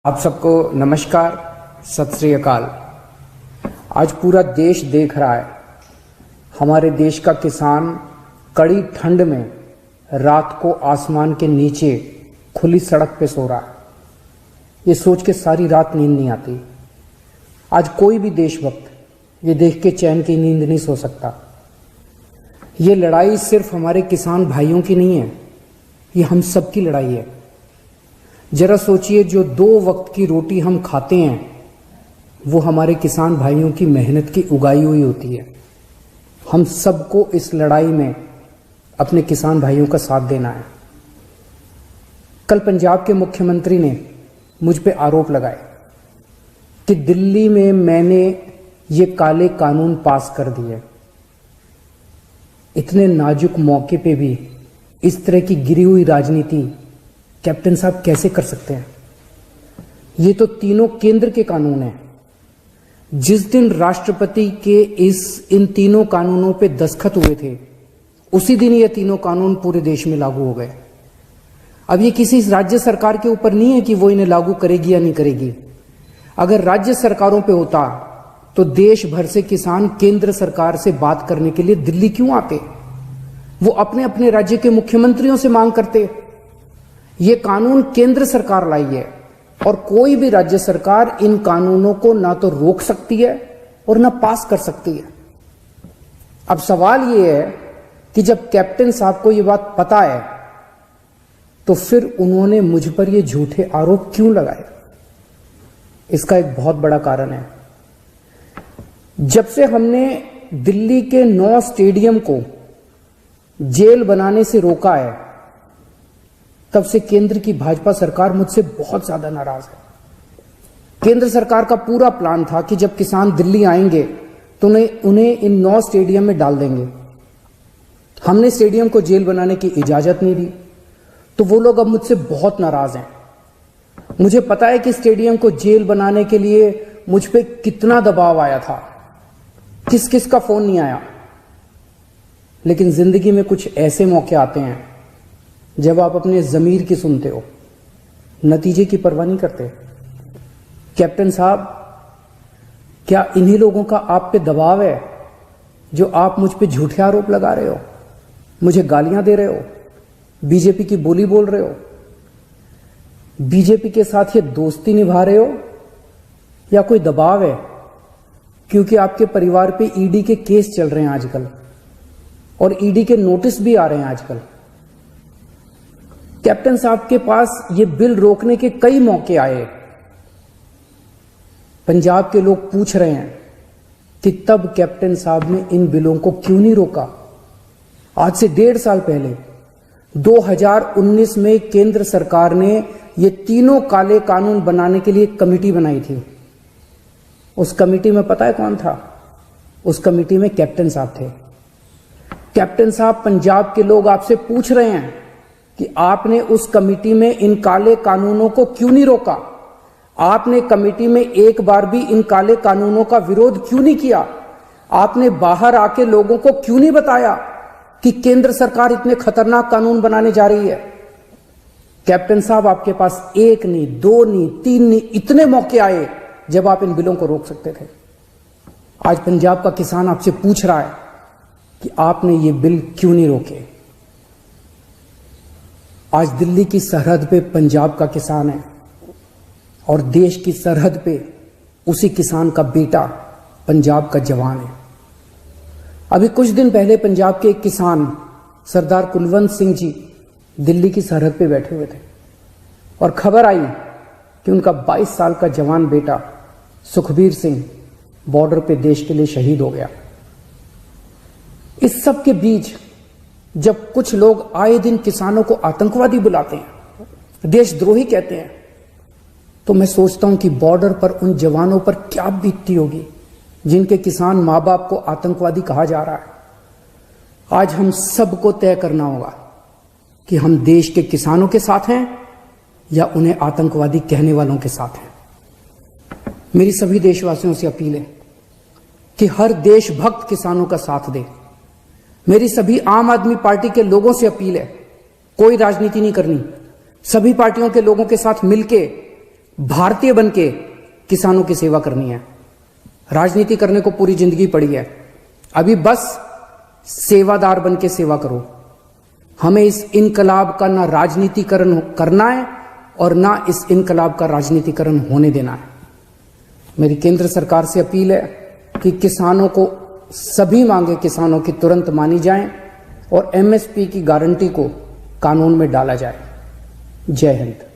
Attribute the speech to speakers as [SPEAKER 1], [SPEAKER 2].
[SPEAKER 1] आप सबको नमस्कार, सत श्री अकाल। आज पूरा देश देख रहा है, हमारे देश का किसान कड़ी ठंड में रात को आसमान के नीचे खुली सड़क पे सो रहा है। ये सोच के सारी रात नींद नहीं आती। आज कोई भी देशभक्त ये देख के चैन की नींद नहीं सो सकता। ये लड़ाई सिर्फ हमारे किसान भाइयों की नहीं है, ये हम सब की लड़ाई है। जरा सोचिए, जो 2 वक्त की रोटी हम खाते हैं वो हमारे किसान भाइयों की मेहनत की उगाई हुई होती है। हम सबको इस लड़ाई में अपने किसान भाइयों का साथ देना है। कल पंजाब के मुख्यमंत्री ने मुझ पे आरोप लगाए कि दिल्ली में मैंने ये काले कानून पास कर दिए। इतने नाजुक मौके पे भी इस तरह की गिरी हुई राजनीति कैप्टन साहब कैसे कर सकते हैं? ये तो तीनों केंद्र के कानून हैं। जिस दिन राष्ट्रपति के इन तीनों कानूनों पे दस्तखत हुए थे, उसी दिन ये तीनों कानून पूरे देश में लागू हो गए। अब ये किसी राज्य सरकार के ऊपर नहीं है कि वो इन्हें लागू करेगी या नहीं करेगी। अगर राज्य सरकारों पे होता तो देश भर से किसान केंद्र सरकार से बात करने के लिए दिल्ली क्यों आते? वो अपने अपने राज्य के मुख्यमंत्रियों से मांग करते। ये कानून केंद्र सरकार लाई है और कोई भी राज्य सरकार इन कानूनों को ना तो रोक सकती है और ना पास कर सकती है। अब सवाल ये है कि जब कैप्टन साहब को ये बात पता है तो फिर उन्होंने मुझ पर ये झूठे आरोप क्यों लगाए? इसका एक बहुत बड़ा कारण है। जब से हमने दिल्ली के 9 स्टेडियम को जेल बनाने से रोका है, तब से केंद्र की भाजपा सरकार मुझसे बहुत ज्यादा नाराज है। केंद्र सरकार का पूरा प्लान था कि जब किसान दिल्ली आएंगे तो उन्हें इन 9 स्टेडियम में डाल देंगे। हमने स्टेडियम को जेल बनाने की इजाजत नहीं दी, तो वो लोग अब मुझसे बहुत नाराज हैं। मुझे पता है कि स्टेडियम को जेल बनाने के लिए मुझ पे कितना दबाव आया था, किस किस का फोन नहीं आया। लेकिन जिंदगी में कुछ ऐसे मौके आते हैं जब आप अपने जमीर की सुनते हो, नतीजे की परवाह नहीं करते। कैप्टन साहब, क्या इन्हीं लोगों का आप पे दबाव है जो आप मुझ पे झूठे आरोप लगा रहे हो, मुझे गालियां दे रहे हो, बीजेपी की बोली बोल रहे हो, बीजेपी के साथ ये दोस्ती निभा रहे हो, या कोई दबाव है क्योंकि आपके परिवार पे ईडी के केस चल रहे हैं आजकल और ईडी के नोटिस भी आ रहे हैं आजकल? कैप्टन साहब के पास ये बिल रोकने के कई मौके आए। पंजाब के लोग पूछ रहे हैं कि तब कैप्टन साहब ने इन बिलों को क्यों नहीं रोका? आज से 1.5 साल पहले 2019 में केंद्र सरकार ने ये तीनों काले कानून बनाने के लिए कमेटी बनाई थी। उस कमेटी में पता है कौन था? उस कमेटी में कैप्टन साहब थे। कैप्टन साहब, पंजाब के लोग आपसे पूछ रहे हैं कि आपने उस कमेटी में इन काले कानूनों को क्यों नहीं रोका? आपने कमेटी में एक बार भी इन काले कानूनों का विरोध क्यों नहीं किया? आपने बाहर आके लोगों को क्यों नहीं बताया कि केंद्र सरकार इतने खतरनाक कानून बनाने जा रही है? कैप्टन साहब, आपके पास 1 नहीं, 2 नहीं, 3 नहीं, इतने मौके आए जब आप इन बिलों को रोक सकते थे। आज पंजाब का किसान आपसे पूछ रहा है कि आपने ये बिल क्यों नहीं रोके। आज दिल्ली की सरहद पे पंजाब का किसान है और देश की सरहद पे उसी किसान का बेटा पंजाब का जवान है। अभी कुछ दिन पहले पंजाब के एक किसान सरदार कुलवंत सिंह जी दिल्ली की सरहद पे बैठे हुए थे और खबर आई कि उनका 22 साल का जवान बेटा सुखबीर सिंह बॉर्डर पे देश के लिए शहीद हो गया। इस सब के बीच जब कुछ लोग आए दिन किसानों को आतंकवादी बुलाते हैं, देशद्रोही कहते हैं, तो मैं सोचता हूं कि बॉर्डर पर उन जवानों पर क्या बीतती होगी जिनके किसान मां बाप को आतंकवादी कहा जा रहा है। आज हम सबको तय करना होगा कि हम देश के किसानों के साथ हैं या उन्हें आतंकवादी कहने वालों के साथ हैं। मेरी सभी देशवासियों से अपील है कि हर देशभक्त किसानों का साथ दे। मेरी सभी आम आदमी पार्टी के लोगों से अपील है, कोई राजनीति नहीं करनी, सभी पार्टियों के लोगों के साथ मिलके भारतीय बन के किसानों की सेवा करनी है। राजनीति करने को पूरी जिंदगी पड़ी है, अभी बस सेवादार बन के सेवा करो। हमें इस इनकलाब का ना राजनीतिकरण करना है और ना इस इनकलाब का राजनीतिकरण होने देना है। मेरी केंद्र सरकार से अपील है कि किसानों को सभी मांगे किसानों की तुरंत मानी जाएं और एमएसपी की गारंटी को कानून में डाला जाए। जय हिंद।